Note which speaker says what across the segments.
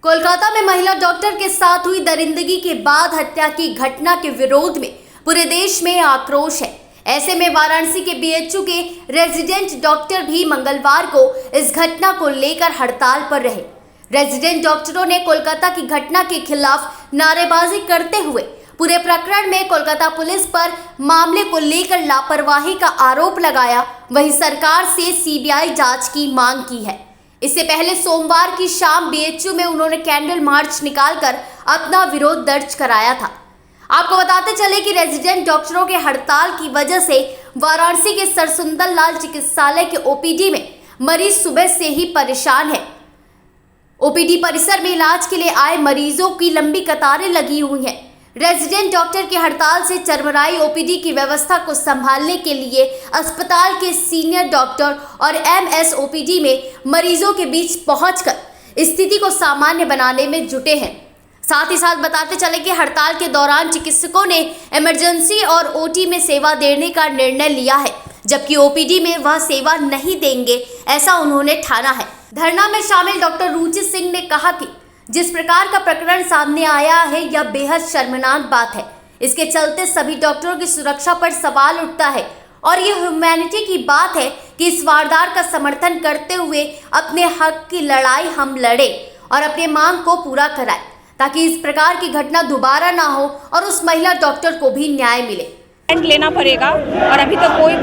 Speaker 1: कोलकाता में महिला डॉक्टर के साथ हुई दरिंदगी के बाद हत्या की घटना के विरोध में पूरे देश में आक्रोश है। ऐसे में वाराणसी के बीएचयू के रेजिडेंट डॉक्टर भी मंगलवार को इस घटना को लेकर हड़ताल पर रहे। रेजिडेंट डॉक्टरों ने कोलकाता की घटना के खिलाफ नारेबाजी करते हुए पूरे प्रकरण में कोलकाता पुलिस पर मामले को लेकर लापरवाही का आरोप लगाया, वहीं सरकार से सीबीआई जांच की मांग की है। इससे पहले सोमवार की शाम बीएचयू में उन्होंने कैंडल मार्च निकालकर अपना विरोध दर्ज कराया था। आपको बताते चले कि रेजिडेंट डॉक्टरों के हड़ताल की वजह से वाराणसी के सरसुंदर लाल चिकित्सालय के ओपीडी में मरीज सुबह से ही परेशान है। ओपीडी परिसर में इलाज के लिए आए मरीजों की लंबी कतारें लगी हुई हैं। रेजिडेंट डॉक्टर की हड़ताल से चरमराई ओपीडी की व्यवस्था को संभालने के लिए अस्पताल के सीनियर डॉक्टर और एमएस ओपीडी में मरीजों के बीच पहुंचकर स्थिति को सामान्य बनाने में जुटे हैं। साथ ही साथ बताते चले कि हड़ताल के दौरान चिकित्सकों ने इमरजेंसी और ओटी में सेवा देने का निर्णय लिया है, जबकि ओपीडी में वह सेवा नहीं देंगे, ऐसा उन्होंने ठाना है। धरना में शामिल डॉक्टर रुचि सिंह ने कहा कि जिस प्रकार का प्रकरण सामने आया है यह बेहद शर्मनाक बात है। इसके चलते सभी डॉक्टरों की सुरक्षा पर सवाल उठता है और ये ह्यूमैनिटी की बात है कि इस वारदात का समर्थन करते हुए अपने हक की लड़ाई हम लड़े और अपने मांग को पूरा कराएं, ताकि इस प्रकार की घटना दोबारा ना हो और उस महिला डॉक्टर को भी न्याय मिले।
Speaker 2: लेना पड़ेगा और अभी तक कोई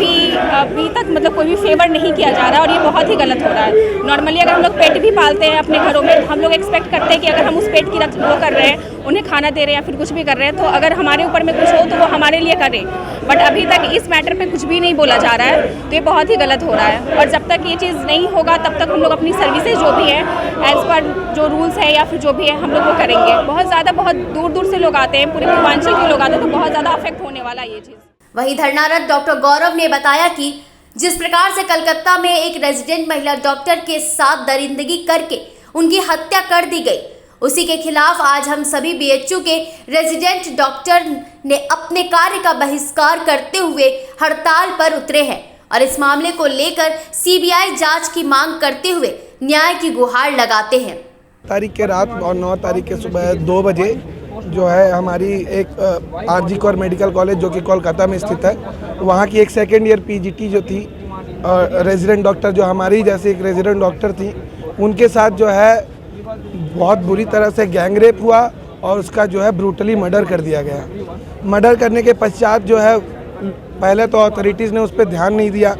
Speaker 2: भी फेवर नहीं किया जा रहा है और ये बहुत ही गलत हो रहा है। नॉर्मली अगर हम लोग पेट भी पालते हैं अपने घरों में, हम लोग एक्सपेक्ट करते हैं कि अगर हम उस पेट की वो कर रहे हैं, उन्हें खाना दे रहे हैं या फिर कुछ भी कर रहे हैं, तो अगर हमारे ऊपर में कुछ हो तो वो हमारे लिए करें। बट अभी तक इस मैटर पे कुछ भी नहीं बोला जा रहा है, तो ये बहुत ही गलत हो रहा है। और जब तक ये चीज़ नहीं होगा तब तक हम लोग अपनी सर्विसेज जो भी है एज पर जो रूल्स है या फिर जो भी है हम लोग वो करेंगे। बहुत दूर दूर से लोग आते हैं, पूरे पूर्वांचल के लोग आते हैं, तो बहुत ज़्यादा अफेक्ट होने वाला है ये चीज़।
Speaker 1: वहीं धरनारत डॉक्टर गौरव ने बताया कि जिस प्रकार से कलकत्ता में एक रेजिडेंट महिला डॉक्टर के साथ दरिंदगी करके उनकी हत्या कर दी गई, उसी के खिलाफ आज हम सभी बीएचयू के रेजिडेंट डॉक्टर ने अपने कार्य का बहिष्कार करते हुए हड़ताल पर उतरे हैं और इस मामले को लेकर सीबीआई जांच की मांग करते हुए न्याय की गुहार लगाते हैं।
Speaker 3: तारीख के रात और 9 तारीख के सुबह 2 बजे जो है हमारी एक आरजी कौर मेडिकल कॉलेज जो कि कोलकाता में स्थित है, वहाँ की एक सेकेंड ईयर पीजीटी जो थी रेजिडेंट डॉक्टर, जो हमारी जैसे एक रेजिडेंट डॉक्टर थी, उनके साथ जो है बहुत बुरी तरह से गैंगरेप हुआ और उसका जो है ब्रूटली मर्डर कर दिया गया। मर्डर करने के पश्चात जो है पहले तो अथॉरिटीज़ ने उस पर ध्यान नहीं दिया,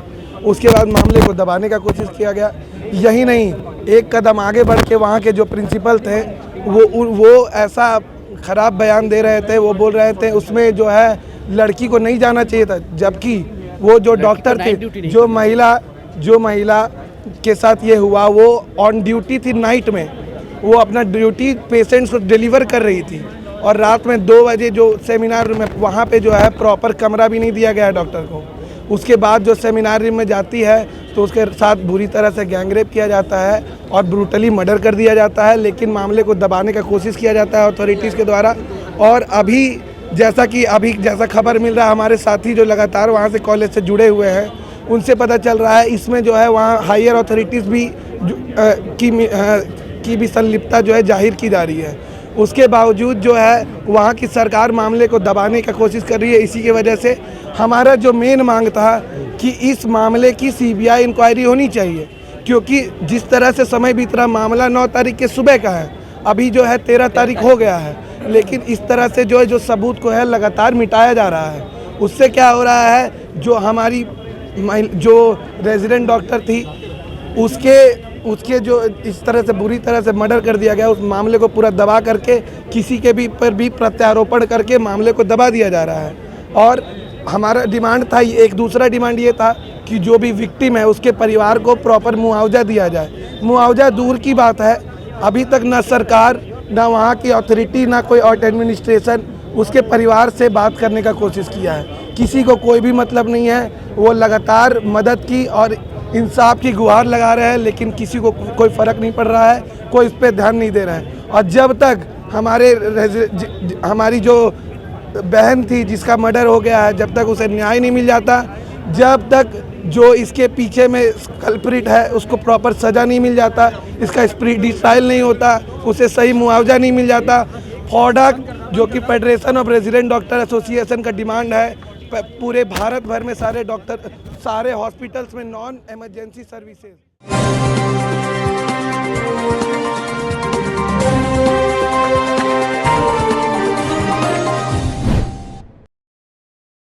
Speaker 3: उसके बाद मामले को दबाने का कोशिश किया गया। यही नहीं, एक कदम आगे बढ़ के वहाँ के जो प्रिंसिपल थे वो ऐसा ख़राब बयान दे रहे थे, वो बोल रहे थे उसमें जो है लड़की को नहीं जाना चाहिए था, जबकि वो जो डॉक्टर थे, जो महिला के साथ ये हुआ वो ऑन ड्यूटी थी, नाइट में वो अपना ड्यूटी पेशेंट्स को डिलीवर कर रही थी और रात में 2 बजे जो सेमिनार रूम में वहाँ पे जो है प्रॉपर कमरा भी नहीं दिया गया है डॉक्टर को। उसके बाद जो सेमिनार रूम में जाती है तो उसके साथ बुरी तरह से गैंगरेप किया जाता है और ब्रूटली मर्डर कर दिया जाता है, लेकिन मामले को दबाने का कोशिश किया जाता है अथॉरिटीज़ के द्वारा। और अभी जैसा खबर मिल रहा है, हमारे साथी जो लगातार वहाँ से कॉलेज से जुड़े हुए हैं उनसे पता चल रहा है इसमें जो है वहाँ हायर अथॉरिटीज़ भी की भी संलिप्तता जो है जाहिर की जा रही है। उसके बावजूद जो है वहाँ की सरकार मामले को दबाने का कोशिश कर रही है। इसी की वजह से हमारा जो मेन मांग था कि इस मामले की सीबीआई इंक्वायरी होनी चाहिए, क्योंकि जिस तरह से समय बीत रहा, मामला 9 तारीख के सुबह का है, अभी जो है 13 तारीख हो गया है, लेकिन इस तरह से जो सबूत को है लगातार मिटाया जा रहा है। उससे क्या हो रहा है, जो हमारी जो रेजिडेंट डॉक्टर थी उसके जो इस तरह से बुरी तरह से मर्डर कर दिया गया, उस मामले को पूरा दबा करके किसी के भी पर भी प्रत्यारोपण करके मामले को दबा दिया जा रहा है। और हमारा डिमांड था, एक दूसरा डिमांड ये था कि जो भी विक्टिम है उसके परिवार को प्रॉपर मुआवजा दिया जाए। मुआवजा दूर की बात है, अभी तक ना सरकार, ना वहाँ की अथॉरिटी, ना कोई और एडमिनिस्ट्रेशन उसके परिवार से बात करने का कोशिश किया है। किसी को कोई भी मतलब नहीं है, वो लगातार मदद की और इंसाफ की गुहार लगा रहे हैं, लेकिन किसी को कोई फ़र्क नहीं पड़ रहा है, कोई इस पर ध्यान नहीं दे रहा है। और जब तक हमारी जो बहन थी जिसका मर्डर हो गया है, जब तक उसे न्याय नहीं मिल जाता, जब तक जो इसके पीछे में कल्प्रिट है उसको प्रॉपर सज़ा नहीं मिल जाता, इसका स्प्री ट्रायल नहीं होता, उसे सही मुआवजा नहीं मिल जाता। फॉडक जो कि federation of resident doctor association का डिमांड है, पूरे भारत भर में सारे हॉस्पिटल्स में नॉन इमरजेंसी सर्विसेज